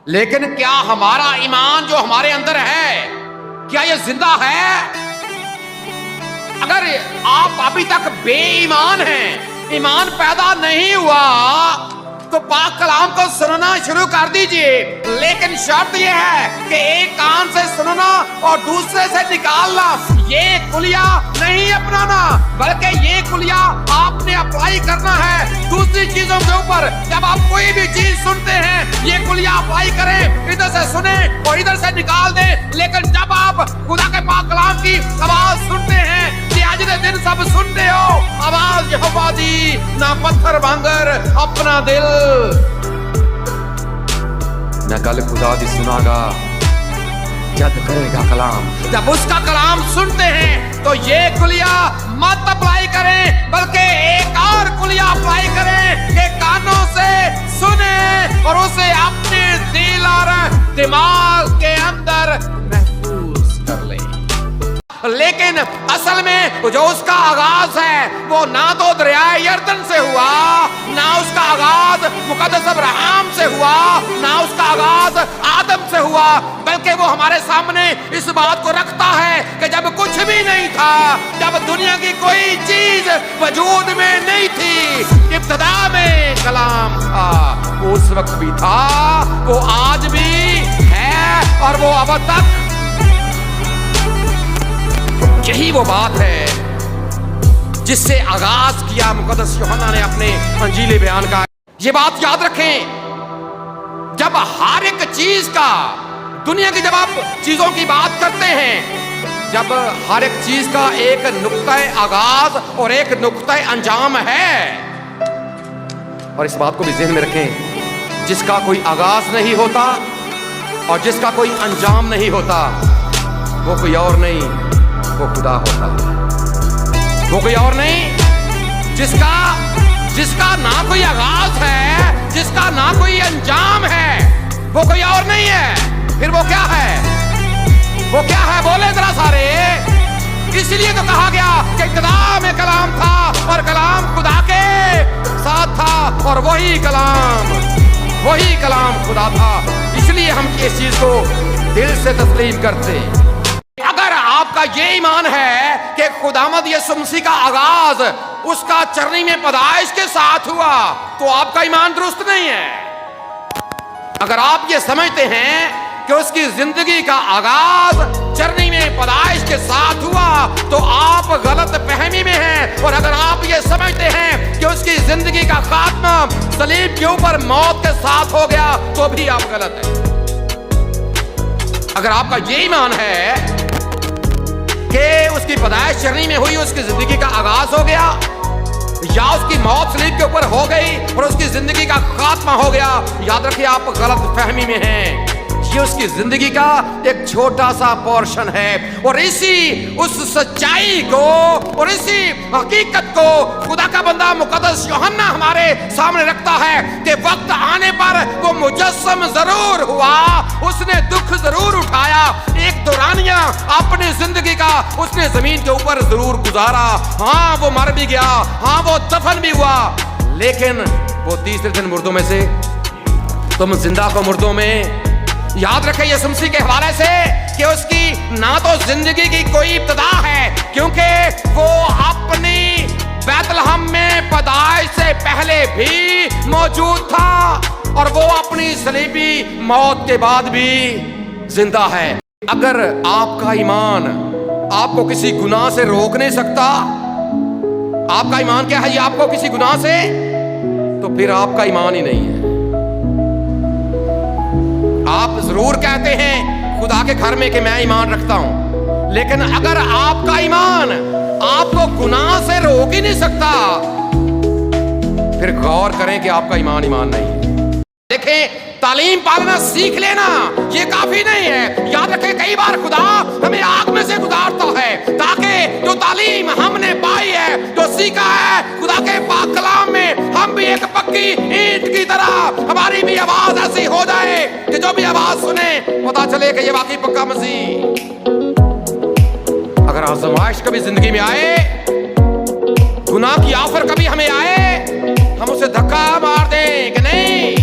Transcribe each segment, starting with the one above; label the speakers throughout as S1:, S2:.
S1: लेकिन क्या हमारा ईमान जो हमारे अंदर है, क्या ये जिंदा है? अगर आप अभी तक बेईमान हैं, ईमान पैदा नहीं हुआ, तो पाक कलाम को सुनना शुरू कर दीजिए। लेकिन शर्त यह है कि एक कान से सुनना और दूसरे से निकालना। ये कुलिया नहीं अपनाना, बल्कि ये कुलिया आपने अप्लाई करना है दूसरी चीजों के ऊपर। जब आप कोई भी चीज सुनते हैं, ये कुलिया अप्लाई करें, इधर से सुने और इधर से निकाल दें। लेकिन जब आप खुदा के पाक कलाम की आवाज सुनते हैं कि आज के दिन सब सुनते हो आवाज यहोवा दी, ना पत्थर भांगर अपना दिल। मैं कल खुदा दी सुनागा जद करेगा कलाम। जब उसका कलाम सुनते हैं तो ये कुलिया मत अप्लाई करें, बल्कि एक और कुलिया अप्लाई करें कि कानों से सुने और उसे अपने दिल और दिमाग के अंदर महफूज कर ले। लेकिन असल में जो उसका आगाज है वो ना तो दरियाए यर्दन से हुआ, ना उसका आगाज मुकद्दस अब्राहम से हुआ, ना उसका आगाज आदम से हुआ, बल्कि वो हमारे सामने इस बात को रखता है कि जब कुछ भी नहीं था, जब दुनिया की कोई चीज वजूद में नहीं थी, इब्तिदा में कलाम था। वो उस वक्त भी था, वो आज भी है और वो अब तक। यही वो बात है जिससे आगाज किया मुकद्दस यूहन्ना ने अपने अंजील बयान का। ये बात याद रखें, जब हर एक चीज का दुनिया की, जब आप चीजों की बात करते हैं, जब हर एक चीज का एक नुक्ता आगाज और एक नुक्ता अंजाम है, और इस बात को भी ज़हन में रखें, जिसका कोई आगाज नहीं होता और जिसका कोई अंजाम नहीं होता, वो कोई और नहीं, वो खुदा होता है। वो कोई और नहीं, जिसका ना कोई आगाज है, जिसका ना कोई अंजाम है, वो कोई और नहीं है। फिर वो क्या है? वो क्या है? बोले जरा सारे। इसलिए तो कहा गया कि इब्तिदा में कलाम था और कलाम खुदा के साथ था और वही कलाम खुदा था। इसलिए हम इस चीज को दिल से तस्लीम करते हैं। अगर आपका ये ईमान है कि खुदामद यीशु मसीह का आगाज उसका चरनी में पैदाइश के साथ हुआ, तो आपका ईमान दुरुस्त नहीं है। अगर आप ये समझते हैं कि उसकी जिंदगी का आगाज चरनी में पैदाइश के साथ हुआ, तो आप गलत फहमी में हैं। और अगर आप ये समझते हैं कि उसकी जिंदगी का खात्मा सलीब के ऊपर मौत के साथ हो गया, तो भी आप गलत हैं। अगर आपका ये ईमान है कि उसकी पैदाइश चरनी में हुई, उसकी जिंदगी का आगाज हो गया, या उसकी मौत सलीब के ऊपर हो गई और उसकी जिंदगी का खात्मा हो गया, याद रखिए आप गलत फहमी में हैं। ये उसकी जिंदगी का एक छोटा सा पोर्शन है। और उस सच्चाई को और इसी हकीकत को खुदा का बंदा मुकद्दस यूहन्ना हमारे सामने रखता है कि वक्त आने पर वो मुजस्सम जरूर हुआ, उसने दुख जरूर उठाया, एक दौरानिया अपनी जिंदगी का उसने जमीन के ऊपर जरूर गुजारा। हाँ, वो मर भी गया, हाँ वो दफन भी हुआ, लेकिन वो तीसरे दिन मुर्दों में से तुम जिंदा को मुर्दों में। याद रखें यीशु मसीह के हवाले से कि उसकी ना तो जिंदगी की कोई इब्तिदा है, क्योंकि वो अपनी बैतलहम में पैदाइश से पहले भी मौजूद था और वो अपनी सलीबी मौत के बाद भी जिंदा है। अगर आपका ईमान आपको किसी गुनाह से रोक नहीं सकता, आपका ईमान क्या है, ये आपको किसी गुनाह से, तो फिर आपका ईमान ही नहीं है। आप जरूर कहते हैं खुदा के घर में कि मैं ईमान रखता हूं, लेकिन अगर आपका ईमान आपको गुनाह से रोक ही नहीं सकता, फिर गौर करें कि आपका ईमान नहीं है। देखें, तालीम पालना सीख लेना ये काफी नहीं है। याद रखें, कई बार खुदा हमें आग में से गुजारता है ताकि जो तालीम हमने पाई है, जो सीखा है खुदा के पाक कलाम में, हम भी एक पक्की ईंट की तरह हमारी भी आवाज ऐसी हो जाए कि जो भी आवाज सुने पता चले कि ये वाकई पक्का मसीह। अगर आजमाइश कभी जिंदगी में आए, गुनाह की आफर कभी हमें आए, हम उसे धक्का मार दें कि नहीं।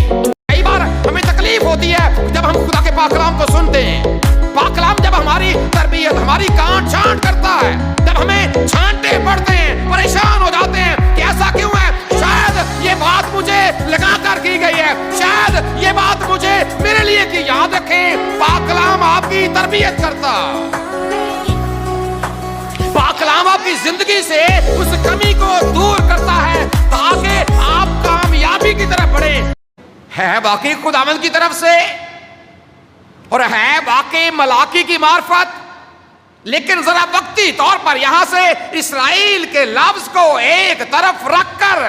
S1: कई बार हमें तकलीफ होती है, जब हम खुदा के पाक कलाम को सुनते हैं, पाक कलाम जब हमारी तरबियत, हमारी काट छांट करता है, जब हमें छांटे पड़ते हैं, परेशान हो जाते हैं कि ऐसा क्यों है, शायद ये बात मुझे लगा कर की गई है, शायद ये बात मुझे मेरे लिए की। याद रखें, पाक कलाम आपकी तरबियत करता, पाक कलाम आपकी जिंदगी से उस कमी को दूर करता है ताकि आप कामयाबी की तरफ बढ़े। है वाकई खुदावंद की तरफ से और है वाकई मलाकी की मार्फत, लेकिन जरा वक्ती तौर पर यहां से इस्राएल के लफ्ज को एक तरफ रखकर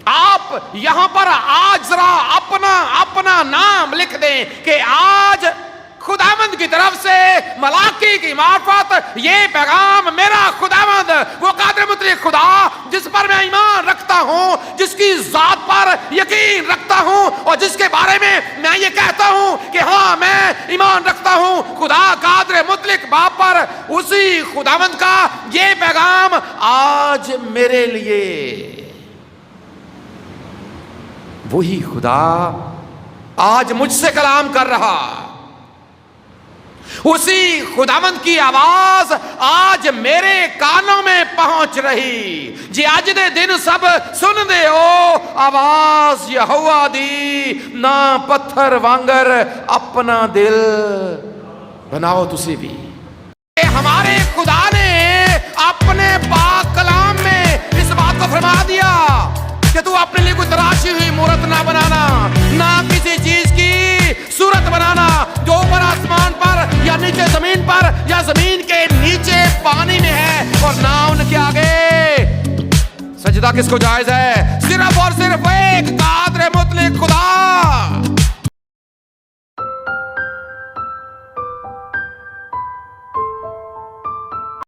S1: आप यहां पर आज जरा अपना अपना नाम लिख दें कि आज खुदावंद की तरफ से मलाकी की मार्फत ये पैगाम मेरा खुदावंद, वो कादिर मुतलक खुदा जिस पर मैं ईमान रखता हूं, जिसकी जात पर यकीन रखता हूं और जिसके बारे में मैं ये कहता हूं कि हाँ मैं ईमान रखता हूं खुदा कादिर मुतलक बाप पर, उसी खुदावंद का ये पैगाम आज मेरे लिए। वही खुदा आज मुझसे कलाम कर रहा, उसी खुदावंद की आवाज आज मेरे कानों में पहुंच रही। जी अज दे दिन सब सुन दे ओ आवाज यहोवा दी, ना पत्थर वांगर अपना दिल बनाओ तुसी भी। हमारे खुदा ने अपने पाक कलाम में इस बात को फरमा दिया कि तू अपने लिए कोई तराशी हुई मूर्त ना बनाना, ना किसी चीज की सूरत बनाना जो ऊपर आसमान पर या नीचे जमीन पर या जमीन के नीचे पानी में है, और ना उनके आगे सजदा किसको जायज है, सिर्फ और सिर्फ